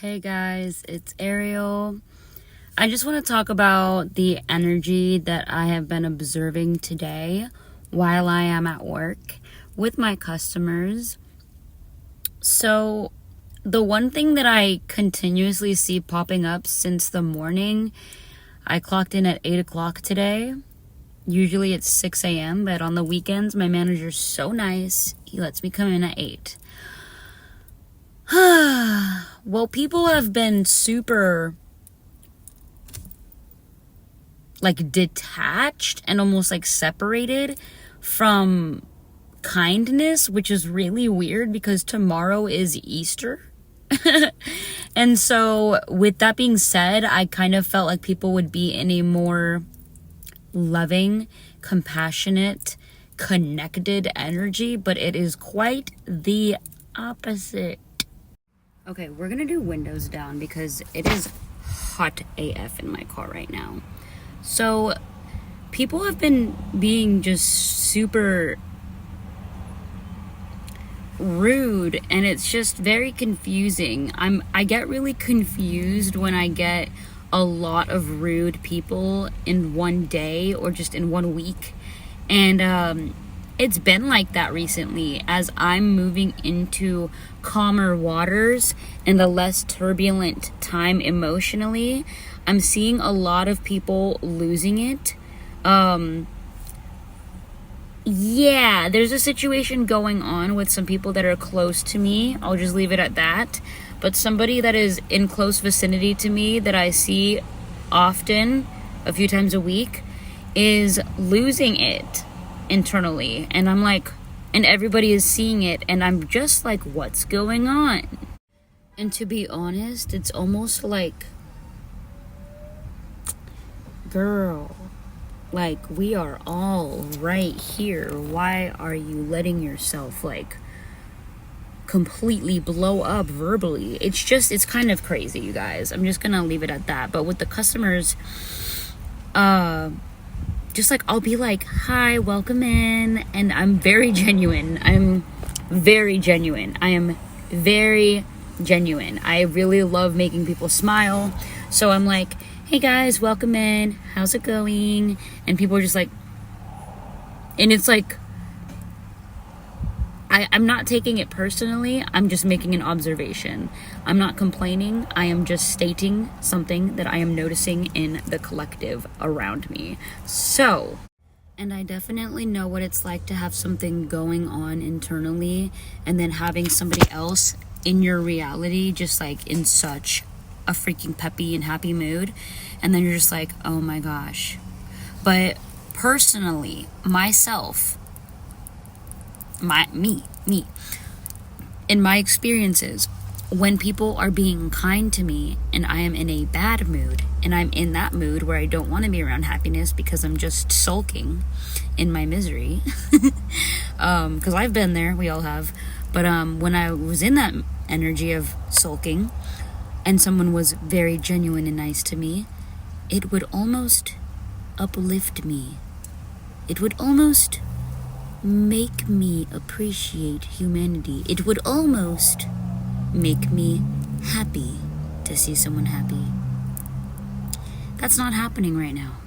Hey guys, it's Ariel. I just want to talk about the energy that I have been observing today while I am at work with my customers. So, the one thing that I continuously see popping up since the morning, I clocked in at 8 o'clock today. Usually it's 6 a.m., but on the weekends, my manager's so nice, he lets me come in at 8. Well, people have been super detached and almost separated from kindness, which is really weird because tomorrow is Easter. And so with that being said, I kind of felt like people would be in a more loving, compassionate, connected energy, but it is quite the opposite. Okay, we're gonna do windows down because it is hot AF in my car right now. So people have been being just super rude, and it's just very confusing. I get really confused when I get a lot of rude people in one day or just in 1 week. And it's been like that recently as I'm moving into calmer waters and a less turbulent time emotionally. I'm seeing a lot of people losing it. Yeah, there's a situation going on with some people that are close to me. I'll just leave it at that. But somebody that is in close vicinity to me that I see often, a few times a week, is losing it internally. And I'm like, and everybody is seeing it, and I'm just like, what's going on? And to be honest, it's almost like, girl, we are all right here. Why are you letting yourself completely blow up verbally? It's kind of crazy, you guys. I'm just gonna leave it at that. But with the customers, just I'll be like, hi, welcome in, and I'm very genuine. I am very genuine. I really love making people smile. So I'm like, hey guys, welcome in, how's it going? And people are just and it's I'm not taking it personally. I'm just making an observation. I'm not complaining. I am just stating something that I am noticing in the collective around me. So, and I definitely know what it's like to have something going on internally and then having somebody else in your reality just in such a freaking peppy and happy mood, and then you're just like, oh my gosh. But personally, myself, me in my experiences, when people are being kind to me and I am in a bad mood, and I'm in that mood where I don't want to be around happiness because I'm just sulking in my misery, because I've been there, we all have. But when I was in that energy of sulking and someone was very genuine and nice to me, it would almost uplift me. It would almost make me appreciate humanity. It would almost make me happy to see someone happy. That's not happening right now.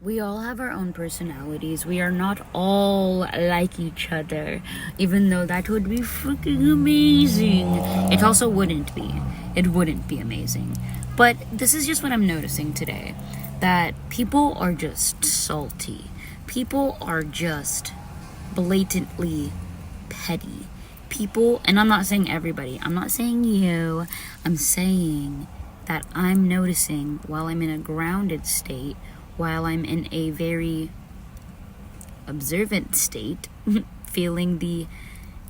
We all have our own personalities. We are not all like each other, even though that would be freaking amazing. It also wouldn't be. It wouldn't be amazing. But this is just what I'm noticing today, that people are just salty. People are just blatantly petty. People, and I'm not saying everybody, I'm not saying you, I'm saying that I'm noticing while I'm in a grounded state, while I'm in a very observant state, feeling the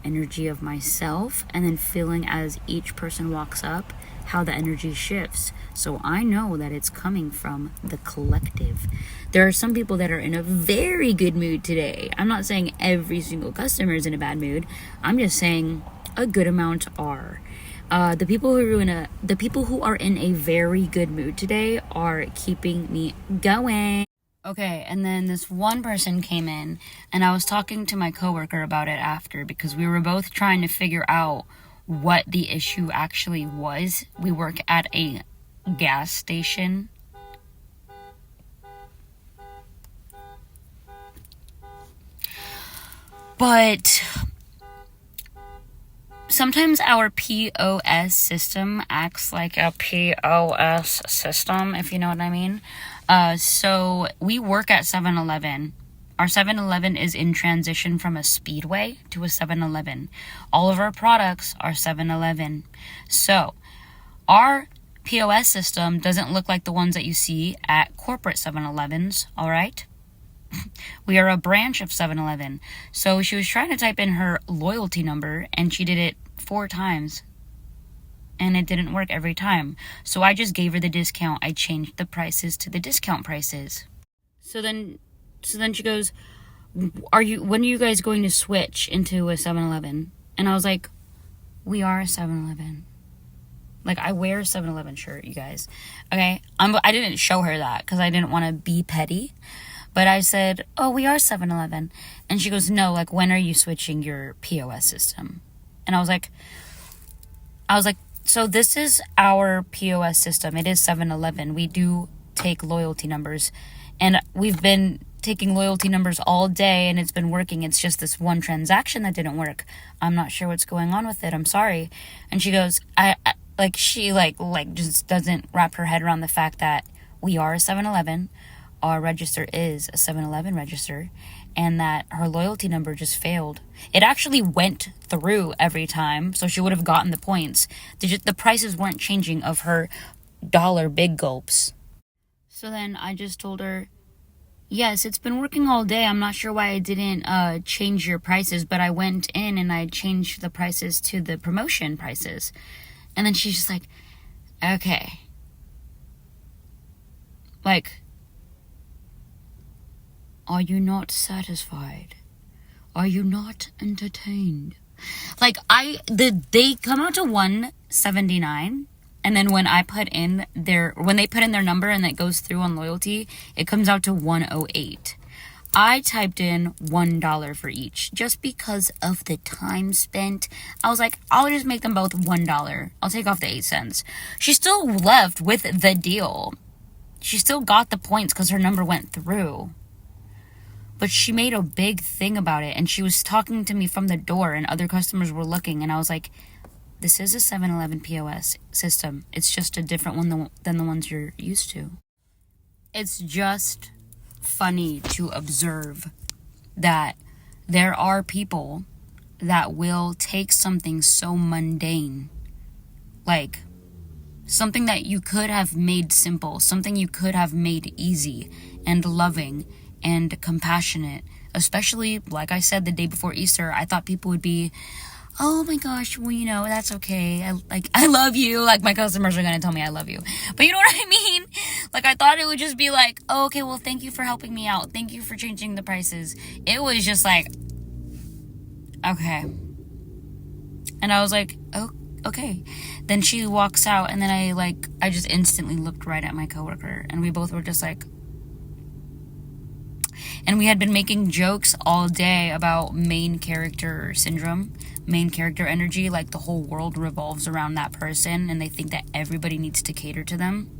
energy of myself, and then feeling as each person walks up how the energy shifts. So I know that it's coming from the collective. There are some people that are in a very good mood today. I'm not saying every single customer is in a bad mood. I'm just saying a good amount are. The people who are in a very good mood today are keeping me going. Okay, and then this one person came in, and I was talking to my coworker about it after, because we were both trying to figure out what the issue actually was. We work at a gas station. But sometimes our POS system acts like a POS system, if you know what I mean. So we work at 7-Eleven. Our 7-Eleven is in transition from a Speedway to a 7-Eleven. All of our products are 7-Eleven. So our POS system doesn't look like the ones that you see at corporate 7-Elevens, all right? We are a branch of 7-Eleven. So she was trying to type in her loyalty number, and she did it 4 times. And it didn't work every time. So I just gave her the discount. I changed the prices to the discount prices. So then she goes, when are you guys going to switch into a 7-Eleven? And I was like, we are a 7-Eleven. Like, I wear a 7-Eleven shirt, you guys. Okay? I didn't show her that because I didn't want to be petty. But I said, oh, we are 7-Eleven. And she goes, no, like, when are you switching your POS system? And I was like, so this is our POS system. It is 7-Eleven. We do take loyalty numbers. And we've been taking loyalty numbers all day, and it's been working. It's just this one transaction that didn't work. I'm not sure what's going on with it. I'm sorry. And she goes, she just doesn't wrap her head around the fact that we are a 7-Eleven. Our register is a 7-Eleven register, and that her loyalty number just failed. It actually went through every time, so she would have gotten the points. The prices weren't changing of her dollar big gulps. So then I just told her, yes, it's been working all day. I'm not sure why I didn't change your prices, but I went in and I changed the prices to the promotion prices. And then she's just like, okay. Like, are you not satisfied? Are you not entertained? Like, they come out to $179, and then when they put in their number and it goes through on loyalty, it comes out to $108. I typed in $1 for each just because of the time spent. I was like, I'll just make them both $1. I'll take off the 8 cents. She still left with the deal. She still got the points because her number went through. But she made a big thing about it, and she was talking to me from the door, and other customers were looking, and I was like, this is a 7-Eleven POS system. It's just a different one than the ones you're used to. It's just funny to observe that there are people that will take something so mundane, like something that you could have made simple, something you could have made easy and loving and compassionate. Especially, like I said, the day before Easter, I thought people would be, oh my gosh, well, that's okay. I love you. Like, my customers are going to tell me I love you. But you know what I mean? Like, I thought it would just be like, oh, okay, well, thank you for helping me out. Thank you for changing the prices. It was just like, okay. And I was like, oh, okay. Then she walks out, and then I just instantly looked right at my coworker, and we both were just like, and we had been making jokes all day about main character syndrome, main character energy, like the whole world revolves around that person and they think that everybody needs to cater to them.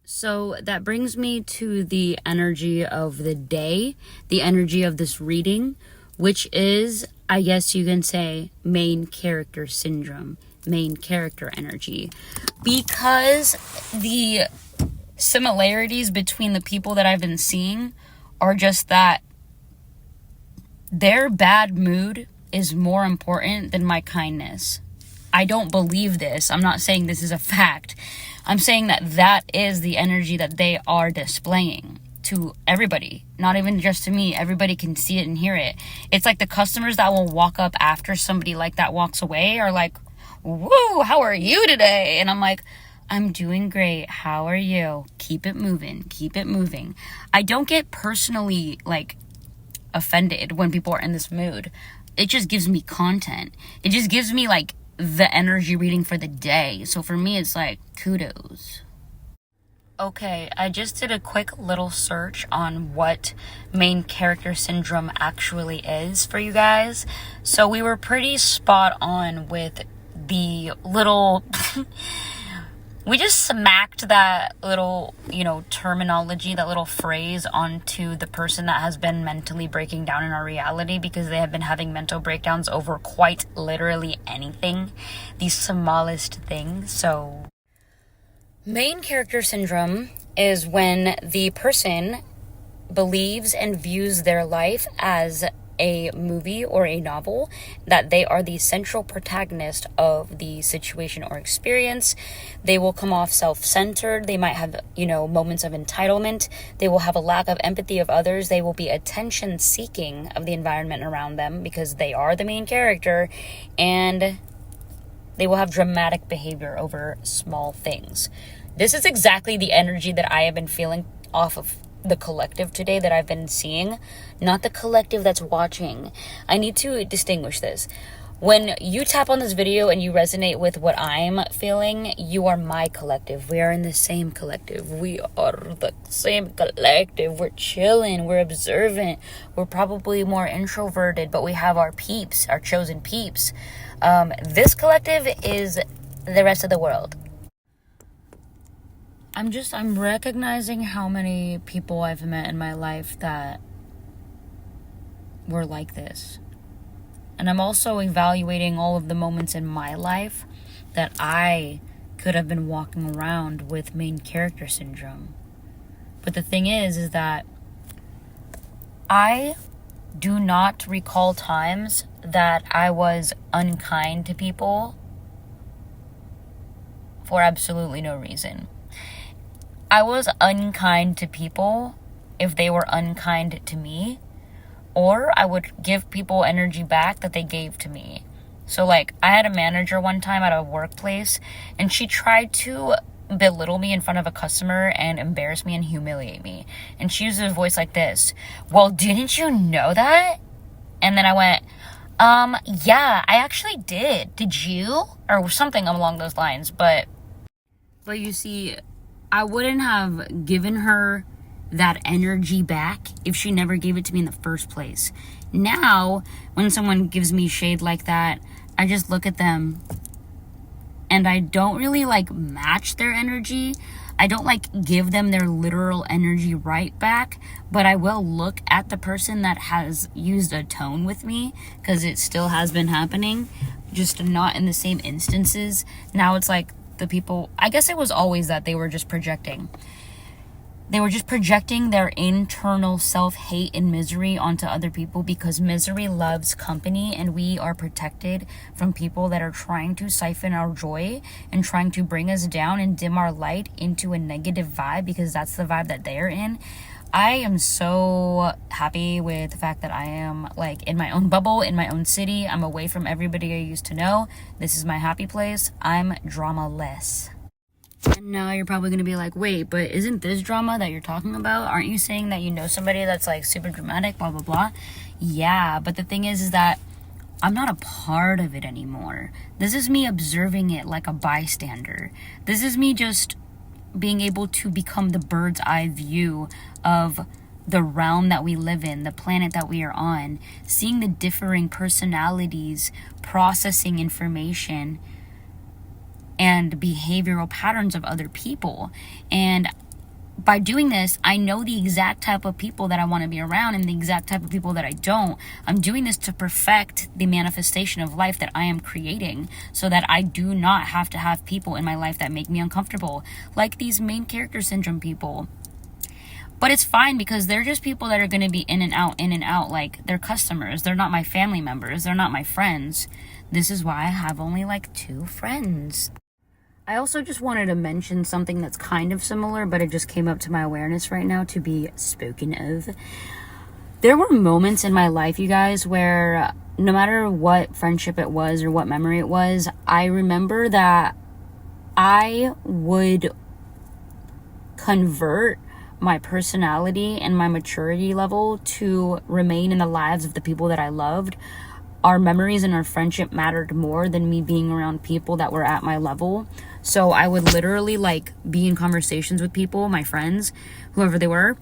So that brings me to the energy of the day, the energy of this reading, which is, I guess you can say, main character syndrome, main character energy. Because the similarities between the people that I've been seeing are just that their bad mood is more important than my kindness. I don't believe this. I'm not saying this is a fact. I'm saying that is the energy that they are displaying to everybody, not even just to me. Everybody can see it and hear it. It's like the customers that will walk up after somebody like that walks away are like, woo, how are you today? And I'm like, I'm doing great. How are you? Keep it moving. Keep it moving. I don't get personally offended when people are in this mood. It just gives me content. It just gives me the energy reading for the day. So for me, it's like, kudos. Okay, I just did a quick little search on what main character syndrome actually is for you guys. So we were pretty spot on with the little we just smacked that little, terminology, that little phrase onto the person that has been mentally breaking down in our reality, because they have been having mental breakdowns over quite literally anything, the smallest thing. So main character syndrome is when the person believes and views their life as a movie or a novel, that they are the central protagonist of the situation or experience. They will come off self-centered. They might have, moments of entitlement. They will have a lack of empathy of others. They will be attention seeking of the environment around them because they are the main character, and they will have dramatic behavior over small things. This is exactly the energy that I have been feeling off of the collective today, that I've been seeing, not the collective that's watching. I need to distinguish this. When you tap on this video and you resonate with what I'm feeling, you are my collective. We are in the same collective. We are the same collective. We're chilling. We're observant. We're probably more introverted, but we have our peeps, our chosen peeps. This collective is the rest of the world. I'm recognizing how many people I've met in my life that were like this. And I'm also evaluating all of the moments in my life that I could have been walking around with main character syndrome. But the thing is that I do not recall times that I was unkind to people for absolutely no reason. I was unkind to people if they were unkind to me, or I would give people energy back that they gave to me. So I had a manager one time at a workplace, and she tried to belittle me in front of a customer and embarrass me and humiliate me. And she used a voice like this: "Well, didn't you know that?" And then I went, yeah, I actually did. Did you?" Or something along those lines. But you see, I wouldn't have given her that energy back if she never gave it to me in the first place. Now, when someone gives me shade like that, I just look at them and I don't really match their energy. I don't give them their literal energy right back, but I will look at the person that has used a tone with me, because it still has been happening, just not in the same instances. Now it's the people, I guess it was always that they were just projecting. They were just projecting their internal self-hate and misery onto other people, because misery loves company, and we are protected from people that are trying to siphon our joy and trying to bring us down and dim our light into a negative vibe, because that's the vibe that they're in. I am so happy with the fact that I am in my own bubble, in my own city. I'm away from everybody I used to know. This is my happy place. I'm drama-less. And now you're probably going to be like, wait, but isn't this drama that you're talking about? Aren't you saying that you know somebody that's super dramatic, blah, blah, blah? Yeah, but the thing is that I'm not a part of it anymore. This is me observing it like a bystander. This is me just being able to become the bird's eye view of the realm that we live in, the planet that we are on, seeing the differing personalities, processing information, and behavioral patterns of other people. And by doing this, I know the exact type of people that I want to be around and the exact type of people that I don't. I'm doing this to perfect the manifestation of life that I am creating, so that I do not have to have people in my life that make me uncomfortable, like these main character syndrome people. But it's fine, because they're just people that are going to be in and out. They're customers. They're not my family members. They're not my friends. This is why I have only 2 friends. I also just wanted to mention something that's kind of similar, but it just came up to my awareness right now to be spoken of. There were moments in my life, you guys, where no matter what friendship it was or what memory it was, I remember that I would convert my personality and my maturity level to remain in the lives of the people that I loved our memories and our friendship mattered more than me being around people that were at my level. So I would literally like be in conversations with people, my friends, whoever they were,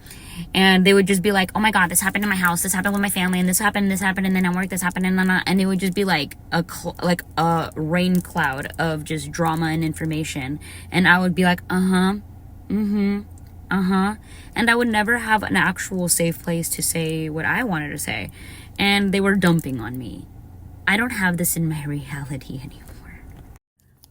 and they would just be like, oh my god, this happened in my house, this happened with my family, and this happened, and then at work this happened, and it would just be like a rain cloud of just drama and information. And I would be like, and I would never have an actual safe place to say what I wanted to say, and they were dumping on me. I don't have this in my reality anymore.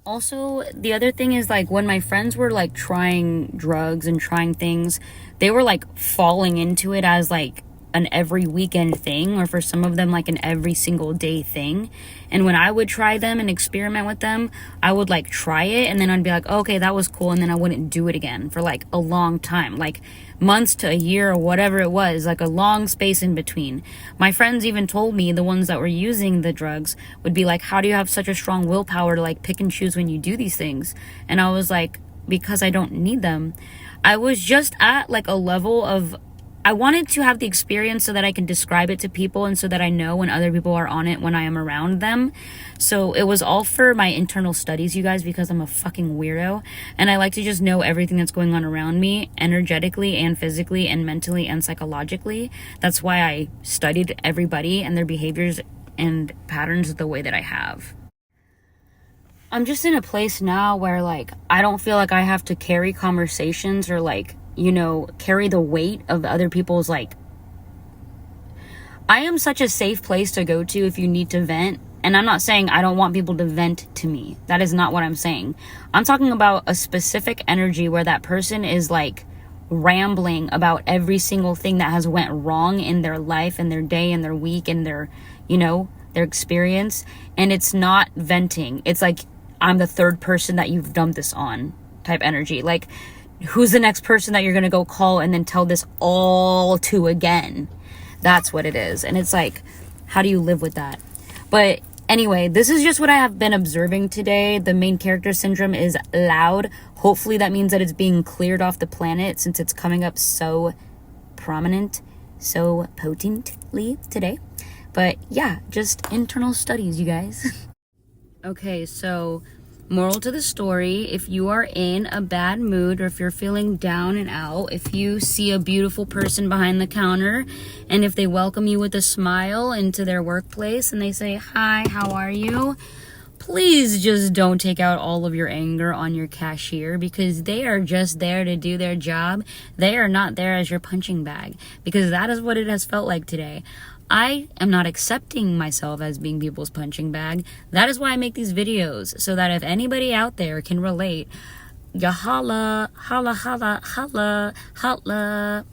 Also, the other thing is, like, when my friends were like trying drugs and trying things, they were like falling into it as like an every weekend thing, or for some of them like an every single day thing. And when I would try them and experiment with them, I would like try it and then I'd be like, oh, okay, that was cool, and then I wouldn't do it again for like a long time, like months to a year or whatever it was, like a long space in between. My friends even told me, the ones that were using the drugs would be like, how do you have such a strong willpower to like pick and choose when you do these things? And I was like, because I don't need them. I was just at like a level of, I wanted to have the experience so that I can describe it to people, and so that I know when other people are on it when I am around them. So it was all for my internal studies, you guys, because I'm a fucking weirdo and I like to just know everything that's going on around me, energetically and physically and mentally and psychologically. That's why I studied everybody and their behaviors and patterns the way that I have. I'm just in a place now where like I don't feel like I have to carry conversations or like, you know, carry the weight of other people's like. I am such a safe place to go to if you need to vent. And I'm not saying I don't want people to vent to me. That is not what I'm saying. I'm talking about a specific energy where that person is like rambling about every single thing that has went wrong in their life and their day and their week and their, you know, their experience. And it's not venting. It's like, I'm the third person that you've dumped this on type energy. Like, who's the next person that you're going to go call and then tell this all to again? That's what it is. And it's like, how do you live with that? But anyway, this is just what I have been observing today. The main character syndrome is loud. Hopefully that means that it's being cleared off the planet, since it's coming up so prominent, so potently today. But yeah, just internal studies, you guys. Okay, so moral to the story: if you are in a bad mood, or if you're feeling down and out, if you see a beautiful person behind the counter and if they welcome you with a smile into their workplace and they say, hi, how are you? Please just don't take out all of your anger on your cashier, because they are just there to do their job. They are not there as your punching bag, because that is what it has felt like today. I am not accepting myself as being people's punching bag. That is why I make these videos, so that if anybody out there can relate, ya holla, holla, holla, holla, holla.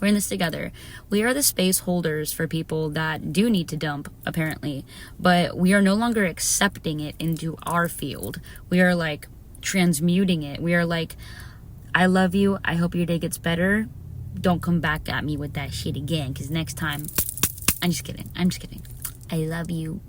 We're in this together. We are the space holders for people that do need to dump, apparently. But we are no longer accepting it into our field. We are like transmuting it. We are like, I love you. I hope your day gets better. Don't come back at me with that shit again, because next time, I'm just kidding. I love you.